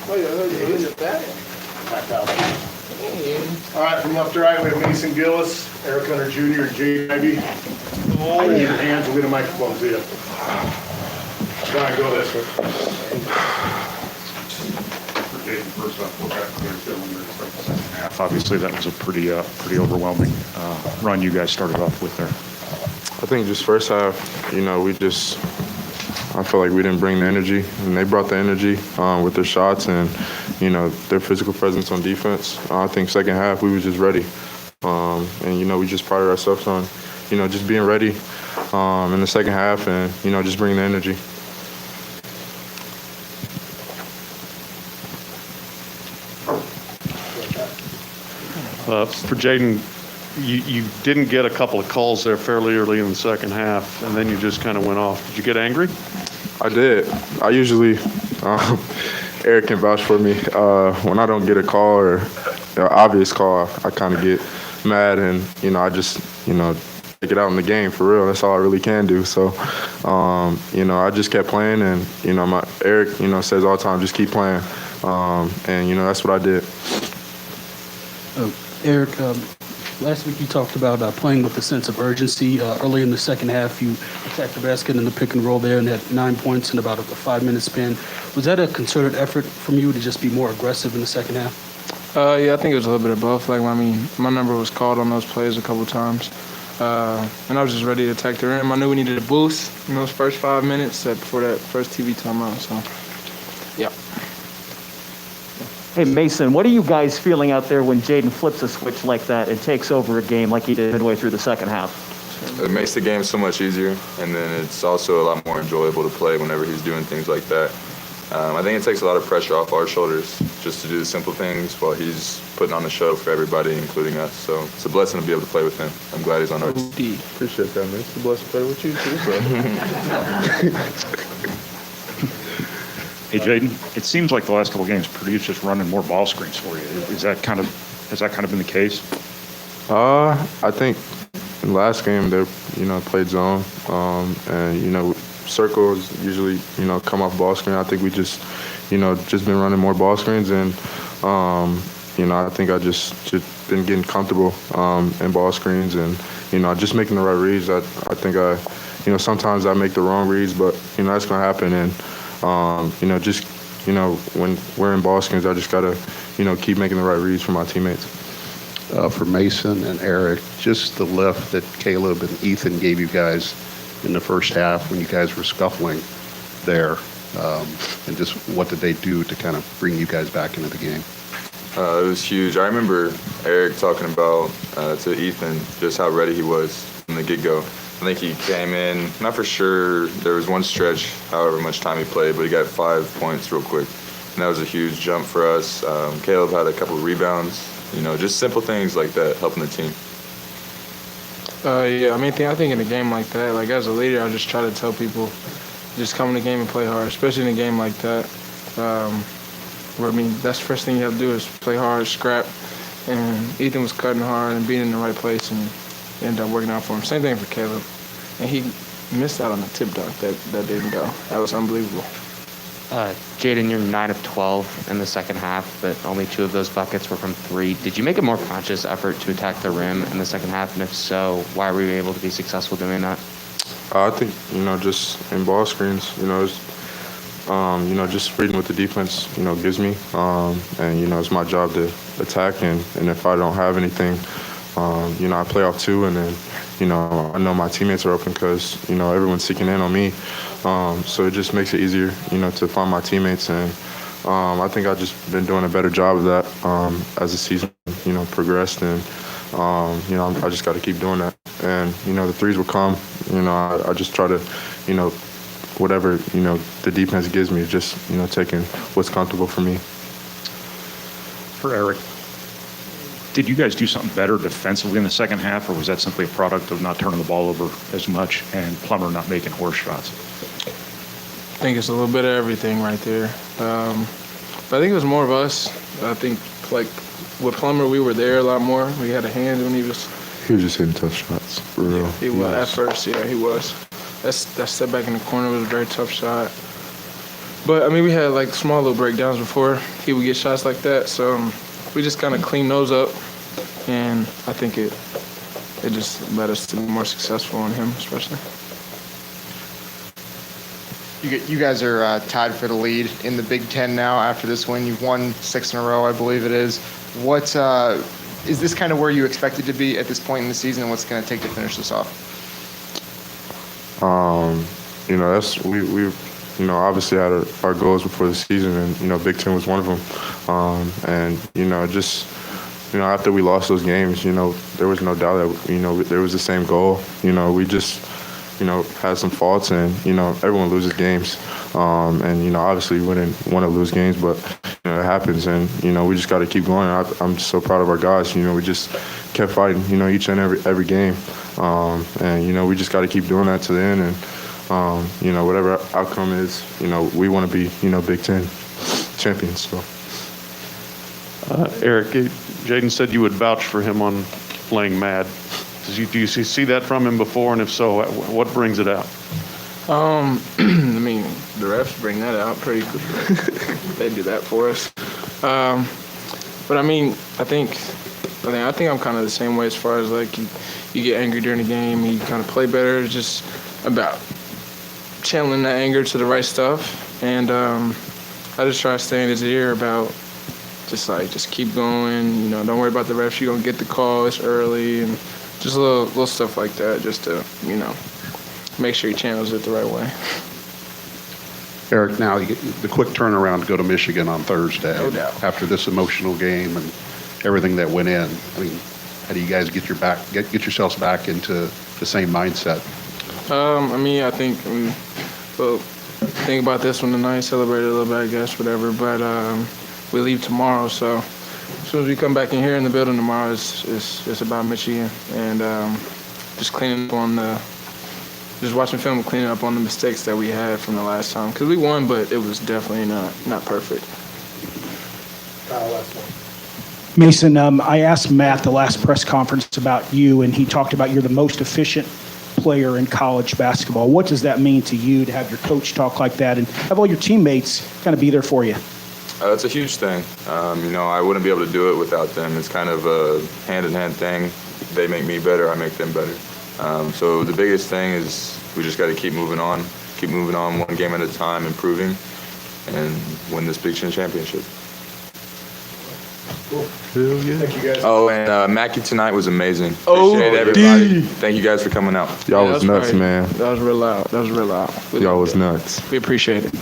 All right, from left to right, we have Mason Gillis, Eric Hunter Jr., and Jay Ivy. I need your hands. We'll get a microphone to you. Brian, go this way. Obviously, that was a pretty overwhelming run you guys started off with there. I think just first half, I feel like we didn't bring the energy, and they brought the energy with their shots and, their physical presence on defense. I think second half we were just ready, and we just prided ourselves on, just being ready in the second half and, just bringing the energy. For Jaden, you didn't get a couple of calls there fairly early in the second half, and then you just kind of went off. Did you get angry? I did. I usually, Eric can vouch for me. When I don't get a call or an obvious call, I kind of get mad and, I just, take it out in the game for real. That's all I really can do. So, I just kept playing and, Eric, says all the time, just keep playing. And, that's what I did. Eric, last week you talked about playing with a sense of urgency. Early in the second half, you attacked the basket in the pick and roll there and had 9 points in about a 5-minute span. Was that a concerted effort from you to just be more aggressive in the second half? Yeah, I think it was a little bit of both. My number was called on those plays a couple times. And I was just ready to attack the rim. I knew we needed a boost in those first 5 minutes before that first TV timeout. So, yeah. Hey, Mason, what are you guys feeling out there when Jaden flips a switch like that and takes over a game like he did midway through the second half? It makes the game so much easier, and then it's also a lot more enjoyable to play whenever he's doing things like that. I think it takes a lot of pressure off our shoulders just to do the simple things while he's putting on a show for everybody, including us. So it's a blessing to be able to play with him. I'm glad he's on our team. Appreciate that, man. It's a blessing to play with you, too, bro. Hey, Jaden, it seems like the last couple of games, Purdue's just running more ball screens for you. Has that kind of been the case? I think in the last game they, played zone, and circles usually, come off ball screen. I think we just been running more ball screens, and I think I just been getting comfortable in ball screens, and just making the right reads. I think sometimes I make the wrong reads, but that's gonna happen, and when we're in ball screens, I just gotta keep making the right reads for my teammates. For Mason and Eric, just the lift that Caleb and Ethan gave you guys in the first half when you guys were scuffling there, and just what did they do to kind of bring you guys back into the game? It was huge. I remember Eric talking about to Ethan just how ready he was from the get-go. I think he came in, not for sure, there was one stretch, however much time he played, but he got 5 points real quick. And that was a huge jump for us. Caleb had a couple of rebounds, just simple things like that, helping the team. Yeah, I think in a game like that, as a leader, I just try to tell people, just come in the game and play hard, especially in a game like that. Where, that's the first thing you have to do is play hard, scrap. And Ethan was cutting hard and being in the right place, and it ended up working out for him. Same thing for Caleb. And he missed out on the tip dunk that didn't go. That was unbelievable. Jaden, you're 9 of 12 in the second half, but only 2 of those buckets were from 3. Did you make a more conscious effort to attack the rim in the second half? And if so, why were you able to be successful doing that? I think, just in ball screens, just reading what the defense, gives me. And, it's my job to attack. And if I don't have anything, I play off 2, and then, I know my teammates are open because, everyone's seeking in on me. So it just makes it easier, to find my teammates. And I think I've just been doing a better job of that as the season, progressed. And, I just got to keep doing that. And, the threes will come. I just try to, whatever, the defense gives me, just, taking what's comfortable for me. For Eric, did you guys do something better defensively in the second half, or was that simply a product of not turning the ball over as much and Plummer not making horse shots? I think it's a little bit of everything right there. But I think it was more of us. I think, with Plummer, we were there a lot more. We had a hand when he was just hitting tough shots, for real. He was. At first, yeah, he was. That step back in the corner was a very tough shot. But I mean, we had like small little breakdowns before he would get shots like that. So we just kind of cleaned those up, and I think it just led us to be more successful on him, especially. You guys are tied for the lead in the Big Ten now after this win. You've won 6 in a row, I believe it is. What is this kind of where you expected to be at this point in the season, and what's going to take to finish this off? You know, we obviously had our goals before the season, and Big Ten was one of them. And just after we lost those games, there was no doubt that there was the same goal. We just had some faults, and everyone loses games, and obviously we didn't want to lose games, but it happens, and we just got to keep going. I'm just so proud of our guys. We just kept fighting, each and every game, and we just got to keep doing that to the end, and whatever outcome is, we want to be Big Ten champions. So. Eric, Jaden said you would vouch for him on playing mad. Do you see that from him before, and if so, what brings it out? I mean, the refs bring that out pretty quickly. They do that for us. But I mean, I think I'm kind of the same way as far as like you get angry during the game, you kind of play better. It's just about channeling that anger to the right stuff, and I just try to stay in his ear about just keep going. Don't worry about the refs. You're gonna get the call. It's early, and just little stuff like that, just to make sure he channels it the right way. Eric, now you get the quick turnaround to go to Michigan on Thursday. No doubt. After this emotional game and everything that went in, I mean, how do you guys get yourselves back into the same mindset? I think think about this one tonight, celebrate it a little bit, I guess, whatever. But we leave tomorrow, so as soon as we come back in here in the building tomorrow, it's about Michigan and just cleaning up just watching film and cleaning up on the mistakes that we had from the last time. Because we won, but it was definitely not perfect. Last one. Mason, I asked Matt the last press conference about you, and he talked about you're the most efficient player in college basketball. What does that mean to you to have your coach talk like that and have all your teammates kind of be there for you? It's a huge thing. I wouldn't be able to do it without them. It's kind of a hand-in-hand thing. They make me better, I make them better. So the biggest thing is we just got to keep moving on one game at a time, improving, and win this Big Ten championship. Cool. Thank you guys. Oh, and Mackey tonight was amazing. Appreciate everybody. Thank you guys for coming out. Y'all was nuts, man. That was real loud. Y'all was nuts. We appreciate it.